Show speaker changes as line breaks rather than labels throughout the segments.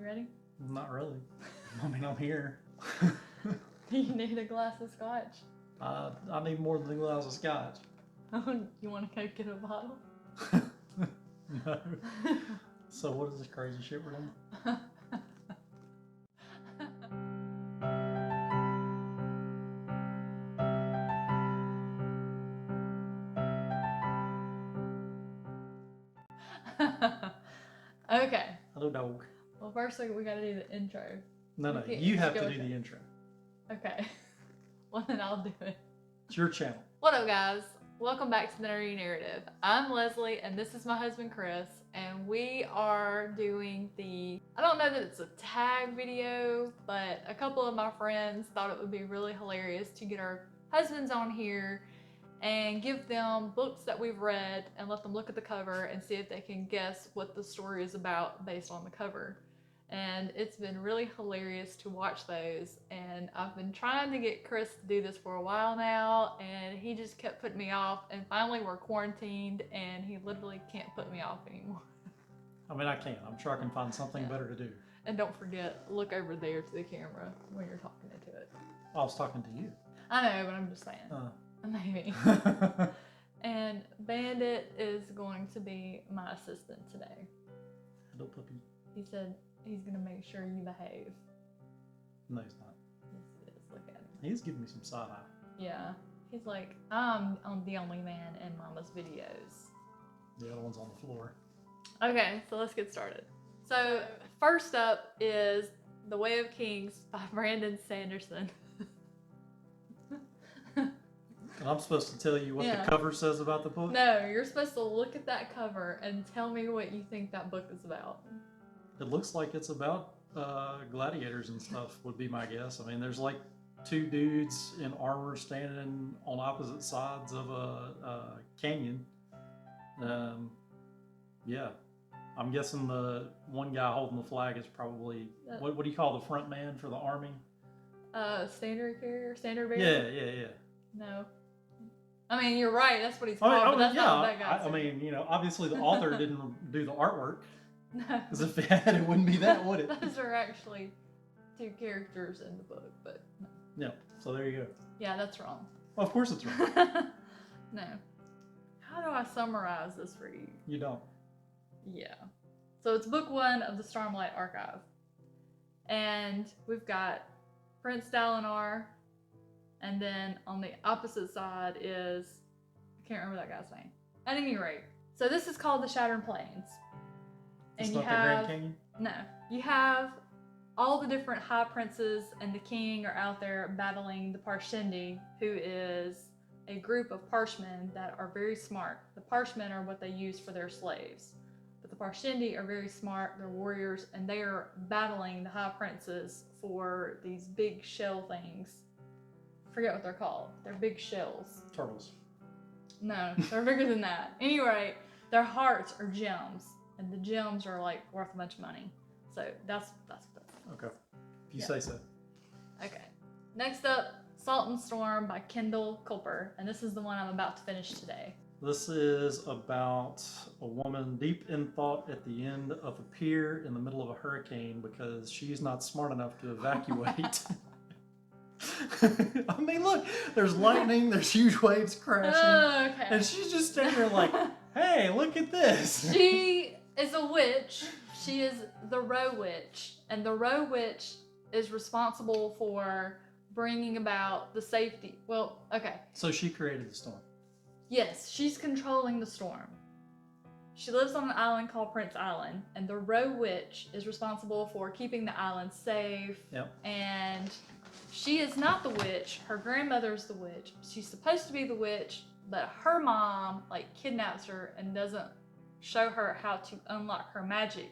You ready?
Not really. I mean, I'm here.
You need a glass of scotch.
I need more than a glass of scotch.
You want to go get a bottle?
No. So what is this crazy shit we're doing?
Okay.
Hello, dog.
Well, first we gotta do the intro.
No, you have to do the intro.
Okay. Well, then I'll do it.
It's your channel.
What up, guys? Welcome back to the Nerdy Narrative. I'm Leslie, and this is my husband, Chris, and we are doing I don't know that it's a tag video, but a couple of my friends thought it would be really hilarious to get our husbands on here and give them books that we've read and let them look at the cover and see if they can guess what the story is about based on the cover. And it's been really hilarious to watch those, and I've been trying to get Chris to do this for a while now, and he just kept putting me off, and finally we're quarantined and he literally can't put me off anymore.
I mean, I can. I'm sure I can find something better to do.
And don't forget, look over there to the camera when you're talking into it.
I was talking to you.
I know, but I'm just saying. Maybe. And Bandit is going to be my assistant today.
Hello, puppy.
He said he's going to make sure you behave.
No, he's not.
Yes, he is. Look at him.
He's giving me some side eye.
Yeah. He's like, I'm the only man in Mama's videos.
The other one's on the floor.
Okay, so let's get started. So first up is The Way of Kings by Brandon Sanderson.
And I'm supposed to tell you what the cover says about the book?
No, you're supposed to look at that cover and tell me what you think that book is about.
It looks like it's about gladiators and stuff, would be my guess. I mean, there's like two dudes in armor standing on opposite sides of a canyon. Yeah. I'm guessing the one guy holding the flag is probably, what do you call the front man for the army?
Standard bearer?
Yeah.
No. I mean, you're right, that's what he's called, but that's not what that guy's
I mean, you know, obviously the author didn't do the artwork.
No.
Because if it had, it wouldn't be that, would it?
Those are actually two characters in the book, but no.
Yeah, so there you go.
Yeah, that's wrong.
Well, of course it's wrong.
No. How do I summarize this for you?
You don't.
Yeah. So it's book one of the Stormlight Archive. And we've got Prince Dalinar, and then on the opposite side is, I can't remember that guy's name. At any rate, so this is called the Shattered Plains. And
It's
you
not
have,
the Grand Canyon?
no, you have all the different high princes and the king are out there battling the Parshendi, who is a group of Parshmen that are very smart. The Parshmen are what they use for their slaves. But the Parshendi are very smart, they're warriors, and they are battling the high princes for these big shell things. I forget what they're called. They're big shells.
Turtles.
No, they're bigger than that. Anyway, their hearts are gems, and the gems are like worth a bunch of money. So that's
Okay. If you say so.
Okay. Next up, Salt and Storm by Kendall Culper, and this is the one I'm about to finish today.
This is about a woman deep in thought at the end of a pier in the middle of a hurricane because she's not smart enough to evacuate. I mean, look, there's lightning, there's huge waves crashing,
Okay.
and she's just standing there like, hey, look at this.
She is a witch. She is the Roe Witch, and the Roe Witch is responsible for bringing about the safety. Well, okay.
So she created the storm.
Yes, she's controlling the storm. She lives on an island called Prince Island, and the Roe Witch is responsible for keeping the island safe.
Yep.
And she is not the witch. Her grandmother's the witch. She's supposed to be the witch, but her mom kidnaps her and doesn't show her how to unlock her magic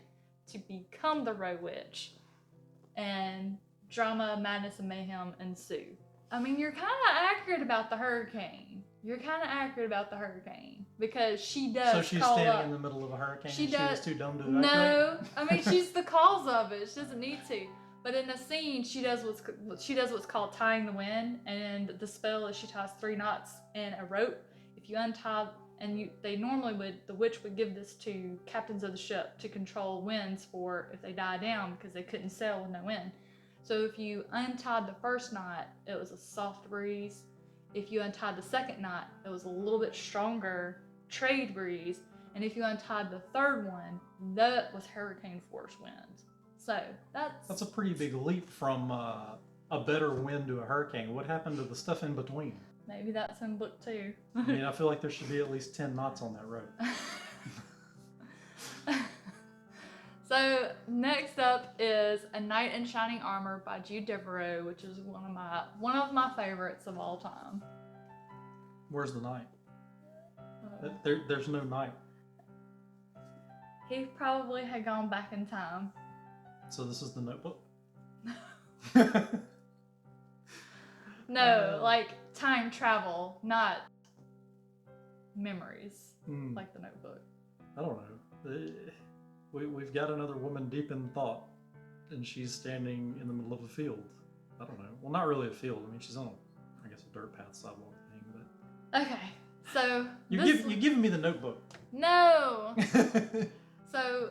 to become the Roe Witch. And drama, madness, and mayhem ensue. I mean, you're kind of accurate about the hurricane. Because she does.
So she's standing in the middle of a hurricane. She was too dumb to evacuate?
No, I mean she's the cause of it. She doesn't need to. But in the scene, she does what's called tying the wind, and the spell is she ties 3 knots in a rope. If you untie and they normally the witch would give this to captains of the ship to control winds for if they die down because they couldn't sail with no wind. So if you untied the first knot, it was a soft breeze. If you untied the second knot, it was a little bit stronger trade breeze. And if you untied the third one, that was hurricane force winds. So that's
a pretty big leap from a better wind to a hurricane. What happened to the stuff in between?
Maybe that's in book 2.
I mean, I feel like there should be at least 10 knots on that road.
So next up is A Knight in Shining Armor by Jude Deveraux, which is one of my favorites of all time.
Where's the knight? There's no knight.
He probably had gone back in time.
So this is the Notebook?
No, like time travel, not memories, like the Notebook.
I don't know. We've got another woman deep in thought, and she's standing in the middle of a field. I don't know. Well, not really a field. I mean, she's on, I guess, a dirt path sidewalk thing. But
okay, so
you're giving me the Notebook.
No. So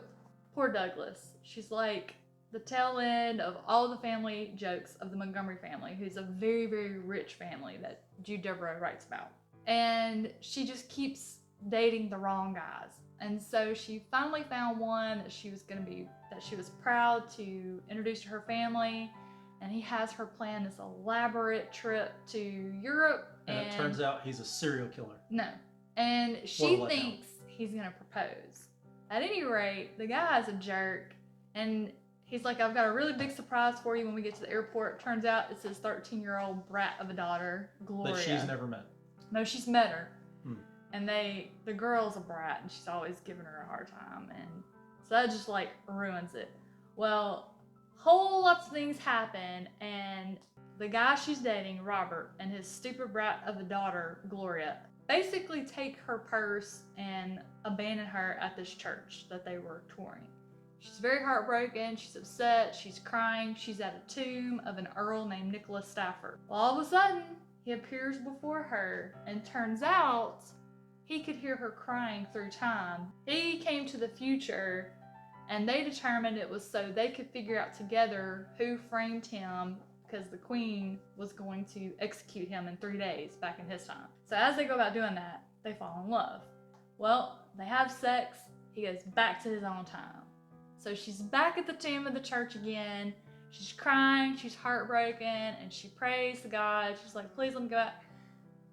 poor Douglas. She's like the tail end of all the family jokes of the Montgomery family, who's a very, very rich family that Jude Deveraux writes about. And she just keeps dating the wrong guys. And so she finally found one that she was proud to introduce to her family. And he has her plan this elaborate trip to Europe.
And it turns out he's a serial killer.
No. And she thinks he's going to propose. At any rate, the guy's a jerk. And he's like, I've got a really big surprise for you when we get to the airport. Turns out it's his 13-year-old brat of a daughter, Gloria.
That she's never met.
No, she's met her. And the girl's a brat, and she's always giving her a hard time, and so that just like ruins it. Well, whole lots of things happen, and the guy she's dating, Robert, and his stupid brat of a daughter, Gloria, basically take her purse and abandon her at this church that they were touring. She's very heartbroken, she's upset, she's crying, she's at a tomb of an earl named Nicholas Stafford. Well, all of a sudden, he appears before her, and turns out he could hear her crying through time. He came to the future, and they determined it was so they could figure out together who framed him, because the queen was going to execute him in 3 days back in his time. So as they go about doing that, they fall in love. Well, they have sex, he goes back to his own time. So she's back at the tomb of the church again. She's crying, she's heartbroken, and she prays to God. She's like, please let me go back.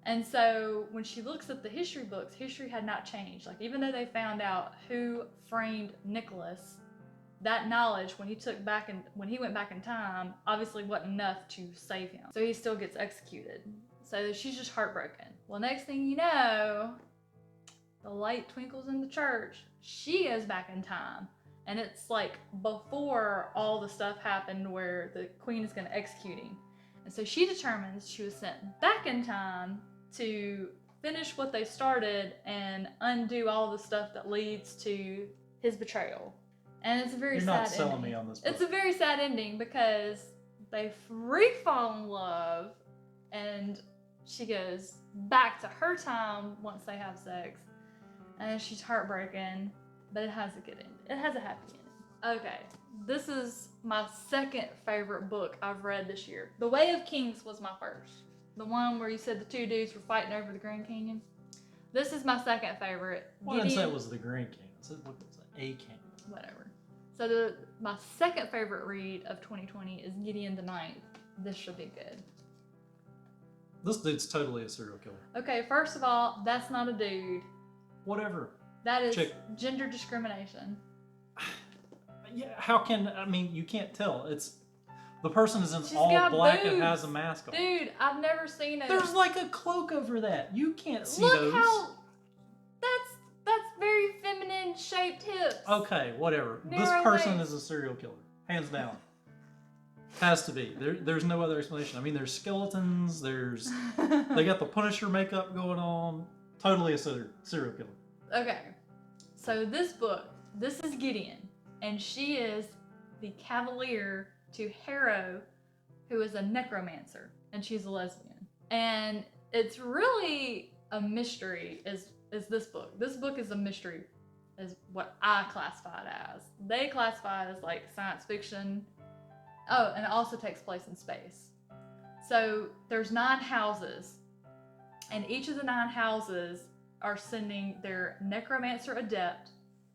And so when she looks at the history books, history had not changed. Like, even though they found out who framed Nicholas, that knowledge when he went back in time obviously wasn't enough to save him. So he still gets executed. So she's just heartbroken. Well, next thing you know, the light twinkles in the church. She goes back in time. And it's like before all the stuff happened where the queen is going to execute him. And so she determines she was sent back in time to finish what they started and undo all the stuff that leads to his betrayal. And it's a very sad ending. You're not selling me on this book. It's a very sad ending because they fall in love, and she goes back to her time once they have sex, and she's heartbroken, but it has a good ending. It has a happy ending. Okay, this is my second favorite book I've read this year. The Way of Kings was my first. The one where you said the two dudes were fighting over the Grand Canyon. This is my second favorite.
Well, I didn't say it was the Grand Canyon. I said it was a canyon.
Whatever. So my second favorite read of 2020 is Gideon Denied. This should be good.
This dude's totally a serial killer.
Okay, first of all, that's not a dude.
Whatever.
That is gender discrimination.
Yeah, how can, I mean, you can't tell. The person is in all black and has a mask on.
Dude, I've never seen it.
There's like a cloak over that. You can't see those.
Look how, that's very feminine shaped hips.
Okay, whatever. This person is a serial killer. Hands down. Has to be. There's no other explanation. I mean, there's skeletons, they got the Punisher makeup going on. Totally a serial killer.
Okay, so this is Gideon, and she is the cavalier to Harrow, who is a necromancer, and she's a lesbian. And it's really a mystery is is this book. This book is a mystery, is what I classify it as. They classify it as like science fiction. Oh, and it also takes place in space. So there's 9 houses, and each of the 9 houses are sending their necromancer adept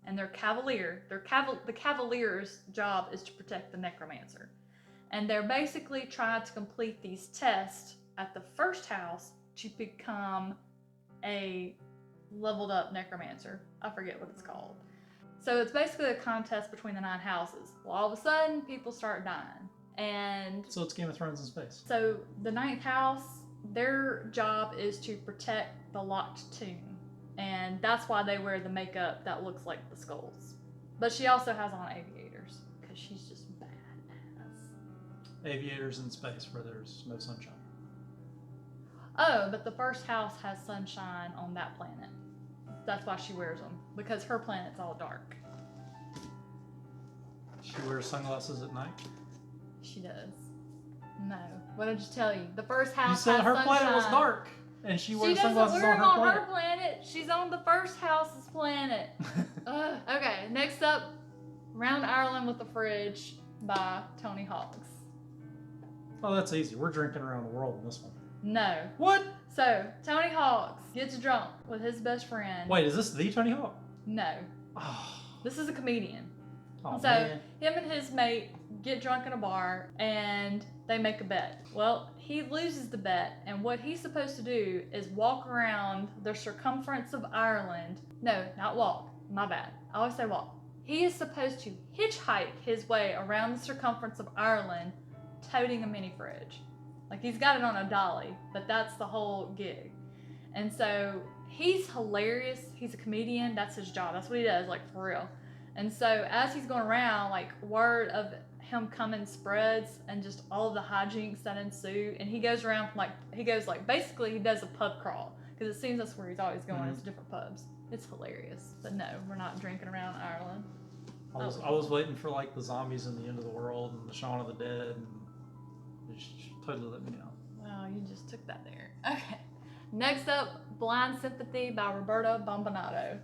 and their cavalier. The cavalier's job is to protect the necromancer. And they're basically trying to complete these tests at the first house to become a leveled up necromancer. I forget what it's called. So it's basically a contest between the 9 houses. Well, all of a sudden, people start dying. And
so it's Game of Thrones in space.
So the 9th house, their job is to protect the locked tomb. And that's why they wear the makeup that looks like the skulls. But she also has on aviators, because she's just badass.
Aviators in space where there's no sunshine.
Oh, but the first house has sunshine on that planet. That's why she wears them, because her planet's all dark.
She wears sunglasses at night?
She does. No. What did you tell you? The first house
You said
has
her
sunshine.
planet was dark, and she wears
doesn't
sunglasses
wear
on
them
her
on
planet.
her planet. She's on the first house's planet. Okay, next up, Round Ireland with the Fridge by Tony Hawks.
Oh, that's easy. We're drinking around the world in this one.
No.
What?
So, Tony Hawks gets drunk with his best friend.
Wait, is this the Tony Hawk?
No.
Oh,
This is a comedian.
oh
So,
man.
him and his mate get drunk in a bar and they make a bet. Well, he loses the bet, and what he's supposed to do is walk around the circumference of Ireland. No, not walk. My bad. I always say walk. He is supposed to hitchhike his way around the circumference of Ireland toting a mini fridge. Like, he's got it on a dolly, but that's the whole gig. And so he's hilarious. He's a comedian. That's his job. That's what he does, like, for real. And so as he's going around, like, word of him coming spreads, and just all of the hijinks that ensue. And he goes around from, basically he does a pub crawl, because it seems that's where he's always going, is different pubs. It's hilarious. But no, we're not drinking around Ireland.
I was waiting for like the zombies in the end of the world and the Shaun of the Dead, and it just totally let me down.
Wow, you just took that there. Okay. Next up, Blind Sympathy by Roberta Bombonato.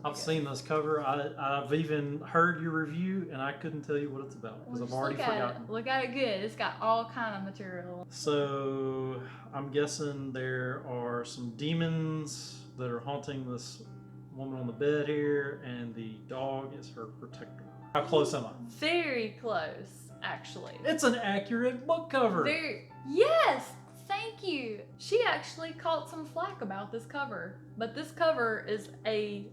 I've seen this cover. I've even heard your review, and I couldn't tell you what it's about because I've already forgotten.
Look at it good. It's got all kind of material.
So I'm guessing there are some demons that are haunting this woman on the bed here, and the dog is her protector. How close am I?
Very close, actually.
It's an accurate book cover.
Yes! Thank you! She actually caught some flack about this cover, but this cover is a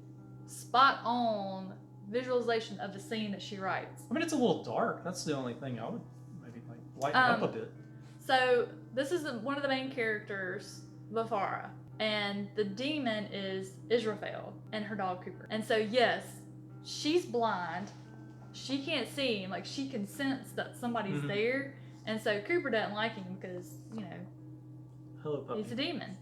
spot-on visualization of the scene that she writes.
I mean, it's a little dark. That's the only thing I would maybe like lighten up a bit.
So this is one of the main characters, Vafara, and the demon is Israfel and her dog Cooper. And so yes, she's blind. She can't see him. Like, she can sense that somebody's there. And so Cooper doesn't like him because, you know,
hello, puppy.
He's a demon.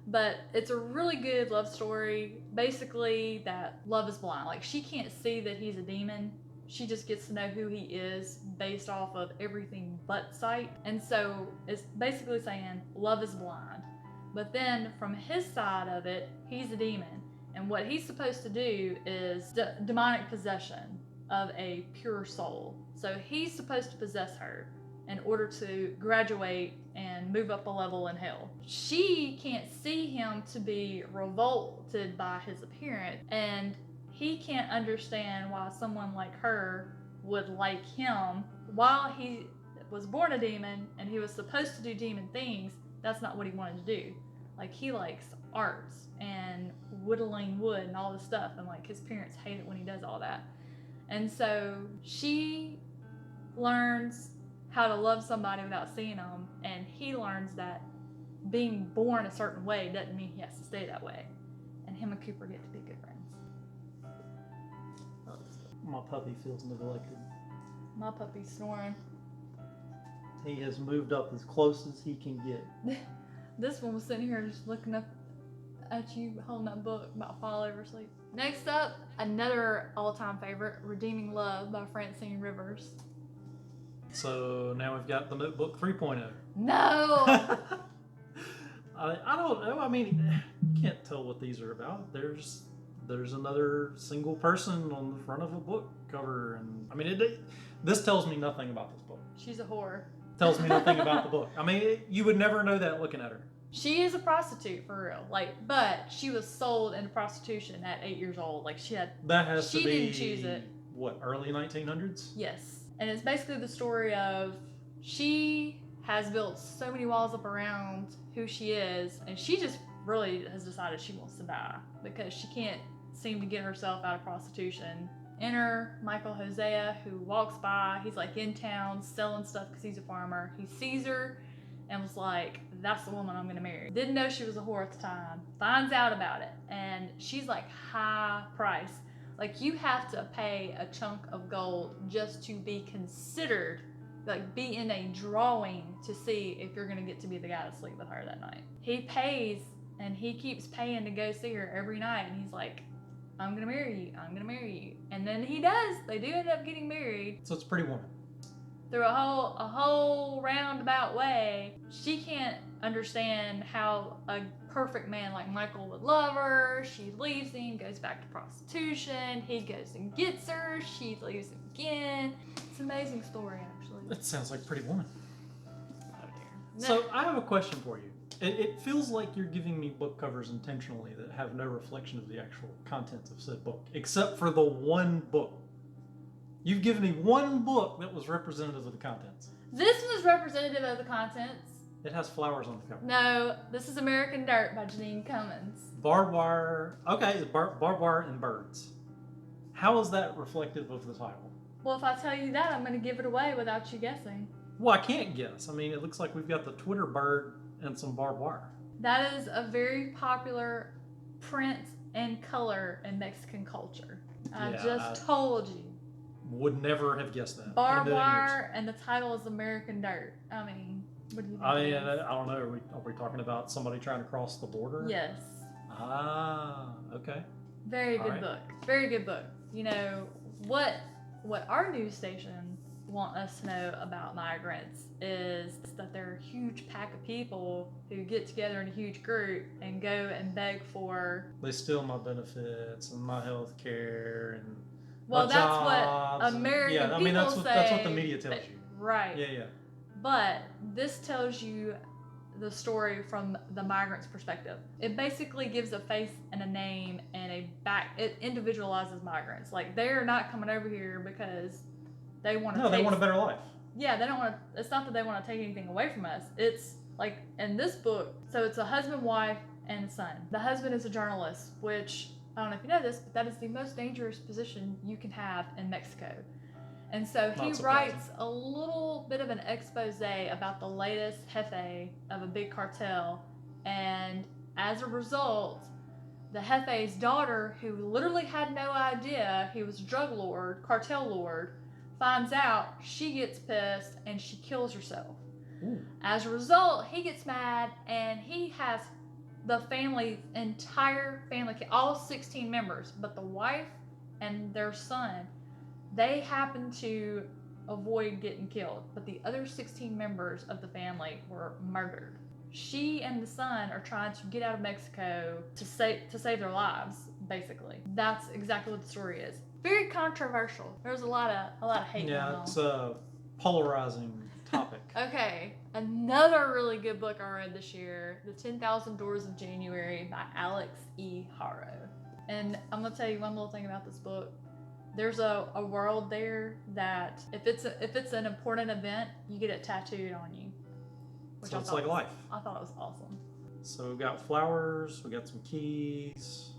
But it's a really good love story. Basically, that love is blind. Like, she can't see that he's a demon. She just gets to know who he is based off of everything but sight. And so it's basically saying love is blind. But then from his side of it, he's a demon. And what he's supposed to do is demonic possession of a pure soul. So he's supposed to possess her in order to graduate and move up a level in hell. She can't see him to be revolted by his appearance, and he can't understand why someone like her would like him. While he was born a demon and he was supposed to do demon things, that's not what he wanted to do. Like, he likes arts and whittling wood and all this stuff, and like, his parents hate it when he does all that. And so she learns how to love somebody without seeing them, and he learns that being born a certain way doesn't mean he has to stay that way. And him and Cooper get to be good friends.
My puppy feels neglected.
My puppy's snoring.
He has moved up as close as he can get.
This one was sitting here just looking up at you holding that book about fall over asleep. Next up, another all-time favorite, Redeeming Love by Francine Rivers.
So now we've got the Notebook 3.0.
No!
I don't know. I mean, you can't tell what these are about. There's another single person on the front of a book cover, and I mean, this tells me nothing about this book.
She's a whore.
Tells me nothing about the book. I mean, you would never know that looking at her.
She is a prostitute for real. Like, but she was sold into prostitution at 8 years old. Like, she had.
That has to be.
She didn't choose it.
What, early 1900s?
Yes, and it's basically the story of she has built so many walls up around who she is, and she just really has decided she wants to die because she can't seem to get herself out of prostitution. Enter Michael Hosea, who walks by. He's like in town selling stuff because he's a farmer. He sees her and was like, that's the woman I'm gonna marry. Didn't know she was a whore at the time. Finds out about it, and she's like high price. Like, you have to pay a chunk of gold just to be considered, like be in a drawing to see if you're gonna get to be the guy to sleep with her that night. He pays, and he keeps paying to go see her every night, and he's like, I'm gonna marry you, I'm gonna marry you. And then he does. They do end up getting married.
So it's a pretty woman.
Through a whole roundabout way. She can't understand how a perfect man like Michael would love her. She leaves him, goes back to prostitution. He goes and gets her. She leaves him again. It's an amazing story, actually.
That sounds like Pretty Woman.
Oh dear.
So I have a question for you. It feels like you're giving me book covers intentionally that have no reflection of the actual contents of said book, except for the one book. You've given me one book that was representative of the contents.
This was representative of the contents.
It has flowers on the cover.
No, this is American Dirt by Janine Cummins.
Barbed wire. Okay, barbed wire and birds. How is that reflective of the title?
Well, if I tell you that, I'm going to give it away without you guessing.
Well, I can't guess. I mean, it looks like we've got the Twitter bird and some barbed wire.
That is a very popular print and color in Mexican culture. I just told you.
Would never have guessed that.
Barbed wire, and the title is American Dirt. I mean, what do you think?
I mean, I don't know. Are we talking about somebody trying to cross the border?
Yes.
Ah, okay.
Very good book. Very good book. You know, what our news station want us to know about migrants is that they're a huge pack of people who get together in a huge group and go and beg for.
They steal my benefits and my health care and.
Well, that's what American people say.
That's what the media tells you.
Right.
Yeah.
But this tells you the story from the migrant's perspective. It basically gives a face and a name and it individualizes migrants. Like, they're not coming over here because they want to.
No, they want a better life.
Yeah, they don't want to. It's not that they want to take anything away from us. It's like in this book. So it's a husband, wife, and son. The husband is a journalist, which. I don't know if you know this, but that is the most dangerous position you can have in Mexico. And so he writes a little bit of an expose about the latest jefe of a big cartel. And as a result, the jefe's daughter, who literally had no idea he was a drug lord, cartel lord, finds out, she gets pissed, and she kills herself.
Ooh.
As a result, he gets mad, and he has the entire family, all 16 members, but the wife and their son, they happen to avoid getting killed, but the other 16 members of the family were murdered. She and the son are trying to get out of Mexico to save their lives, basically. That's exactly what the story is. Very controversial. There's a lot of hate going on.
Yeah, it's a polarizing topic.
Okay, another really good book I read this year, The 10,000 Doors of January by Alex E. Haro. And I'm gonna tell you one little thing about this book. There's a world there that if it's an important event, you get it tattooed on you.
So it's like life.
I thought it was awesome.
So we got flowers, we got some keys.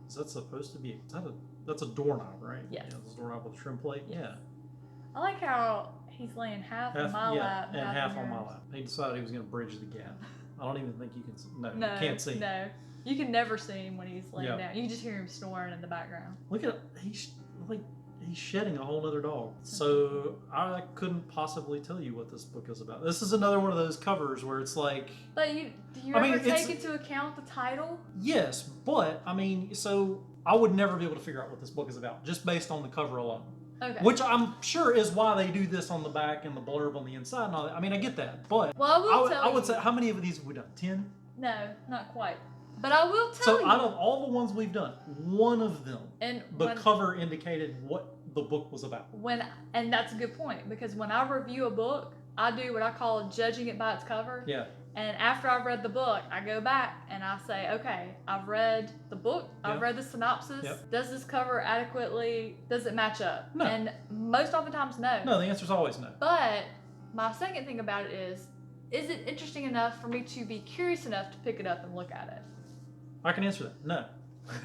Is that supposed to be? That's a doorknob, right?
Yes.
Yeah, it's a doorknob with a trim plate.
Yes.
Yeah.
I like how he's laying half on my lap
and half on my
yours.
lap. He decided he was going to bridge the gap. I don't even think you can. No,
No,
you can't see.
No, you can never see him when he's laying
Yep.
down. You can just hear him snoring in the background.
Look at he's shedding a whole other dog. So I couldn't possibly tell you what this book is about. This is another one of those covers where it's like.
But do you ever take into account the title?
Yes, but I mean, so I would never be able to figure out what this book is about just based on the cover alone.
Okay.
Which I'm sure is why they do this on the back and the blurb on the inside and all that. I mean, I get that, but
well, I would
say, how many of these have we done? 10?
No, not quite. But I will tell
So
you.
out of all the ones we've done, one of them,
and
the cover indicated what the book was about.
And that's a good point, because when I review a book, I do what I call judging it by its cover.
Yeah.
And after I've read the book, I go back and I say, okay, I've read the book, I've read the synopsis.
Yep.
Does this cover does it match up?
No.
And most oftentimes, no.
No, the answer's always no.
But my second thing about it is it interesting enough for me to be curious enough to pick it up and look at it?
I can answer that. No.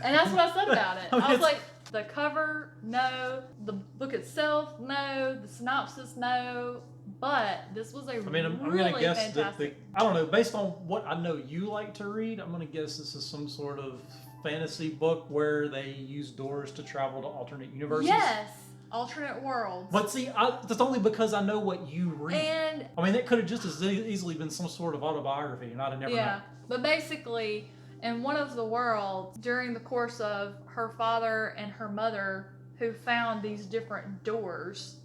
And that's what I said about it.
I mean,
I was like, the cover, no. The book itself, no. The synopsis, no. But this was a
I'm
really
going to guess
fantastic.
I don't know, based on what I know you like to read, I'm going to guess this is some sort of fantasy book where they use doors to travel to alternate universes.
Yes, alternate worlds.
But see, that's only because I know what you read.
And
I mean, it could have just as easily been some sort of autobiography, and I'd have never known.
But basically, in one of the worlds, during the course of her father and her mother, who found these different doors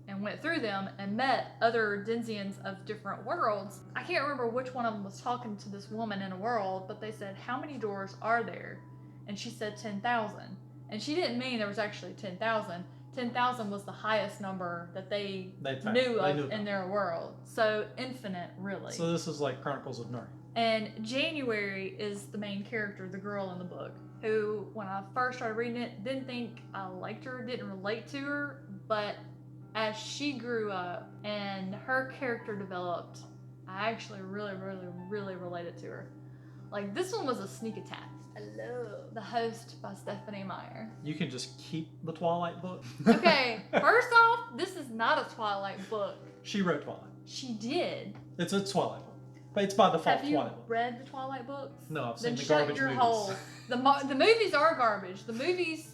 and went through them and met other Denzians of different worlds. I can't remember which one of them was talking to this woman in a world, but they said, how many doors are there? And she said 10,000. And she didn't mean there was actually 10,000. 10,000 was the highest number that they knew of in their world. So infinite, really.
So this is like Chronicles of Narnia.
And January is the main character, the girl in the book, who, when I first started reading it, didn't think I liked her, didn't relate to her, but as she grew up and her character developed, I actually really, really, really related to her. Like, this one was a sneak attack. Hello. The Host by Stephanie Meyer.
You can just keep the Twilight book.
Okay, first off, this is not a Twilight book.
She wrote Twilight.
She did.
It's a Twilight book. But it's by default
Have you
Twilight book.
read the Twilight books?
No, I've seen
Then
the
shut
garbage
your
movies.
hole. The movies are garbage. The movies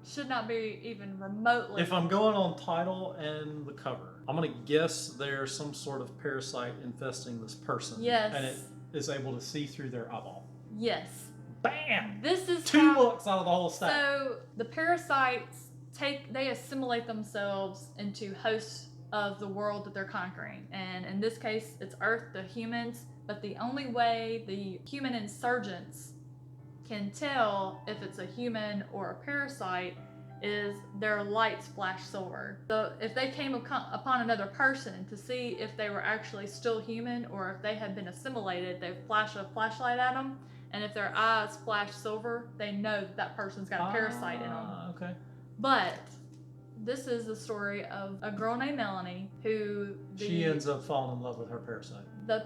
should not be even remotely.
If I'm going on title and the cover, I'm going to guess there's some sort of parasite infesting this person.
Yes.
And it is able to see through their eyeball.
Yes.
Bam!
This is
Two books out of the whole stack.
So the parasites they assimilate themselves into hosts of the world that they're conquering. And in this case, it's Earth, the humans. But the only way the human insurgents can tell if it's a human or a parasite is their lights flash silver. So if they came upon another person to see if they were actually still human or if they had been assimilated, they flash a flashlight at them, and if their eyes flash silver, they know that that person's got a parasite in them.
Okay.
But this is the story of a girl named Melanie who
she ends up falling in love with her parasite.
The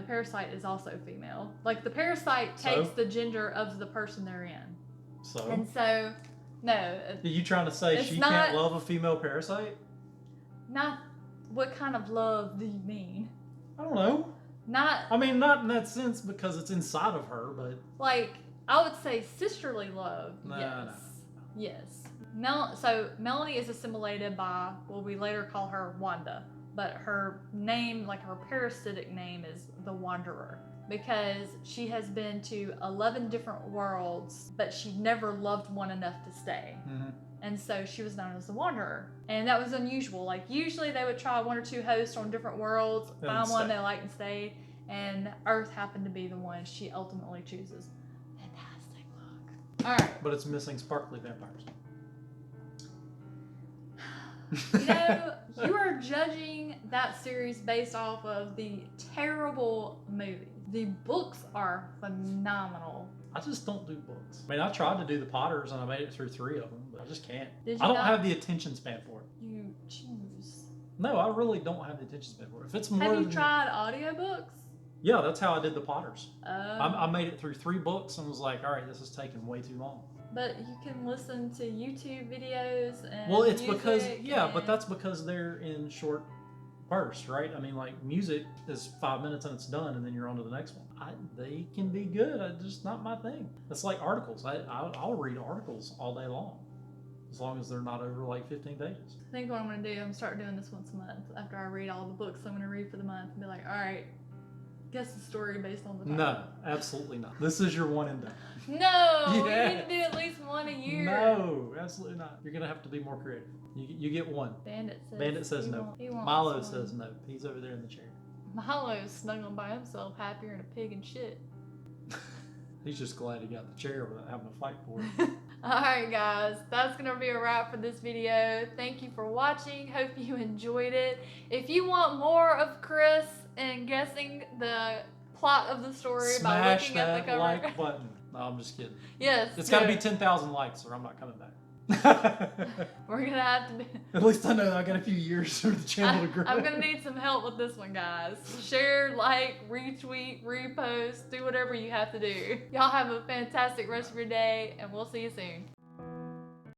parasite is also female. Like, the parasite takes the gender of the person they're in.
So?
And so, no.
Are you trying to say she can't love a female parasite?
Not, what kind of love do you mean?
I don't know.
Not
in that sense because it's inside of her, but...
Like, I would say sisterly love,
No.
Yes. So, Melanie is assimilated by, well, we later call her Wanda. But her name, like her parasitic name, is the Wanderer, because she has been to 11 different worlds, but she never loved one enough to stay.
Mm-hmm.
And so she was known as the Wanderer. And that was unusual. Like, usually they would try one or two hosts on different worlds, find one they like and stay, and Earth happened to be the one she ultimately chooses. Fantastic book. All right.
But it's missing sparkly vampires.
You know, you are judging that series based off of the terrible movie. The books are phenomenal.
I just don't do books. I mean, I tried to do the Potters and I made it through 3 of them, but I just can't. I don't have the attention span for it.
You choose.
No, I really don't have the attention span for it. If it's more
Have you tried audiobooks?
Yeah, that's how I did the Potters.
Oh.
I made it through 3 books and was like, all right, this is taking way too long.
But you can listen to YouTube videos and
well, it's because but that's because they're in short bursts, right? I mean, like, music is 5 minutes and it's done, and then you're on to the next one. They can be good, just not my thing. It's like articles. I'll read articles all day long, as long as they're not over like 15 pages.
I think what I'm going to do, I'm going to start doing this once a month. After I read all the books I'm going to read for the month, and be like, all right, guess the story based on the title.
No, absolutely not. This is your one and done.
No, you need to do at least one a year.
No, absolutely not. You're gonna have to be more creative. You get one.
Bandit says
no.
He won't
Milo says no. He's over there in the chair.
Milo is snuggling by himself, happier than a pig and shit.
He's just glad he got the chair without having to fight for it.
Alright guys, that's going to be a wrap for this video. Thank you for watching. Hope you enjoyed it. If you want more of Chris and guessing the plot of the story by looking at the cover.
Smash that like button. No, I'm just kidding.
Yes.
It's got to be 10,000 likes or I'm not coming back.
We're going to have to be...
At least I know I got a few years for the channel to grow.
I'm going to need some help with this one, guys. Share, like, retweet, repost, do whatever you have to do. Y'all have a fantastic rest of your day, and we'll see you soon.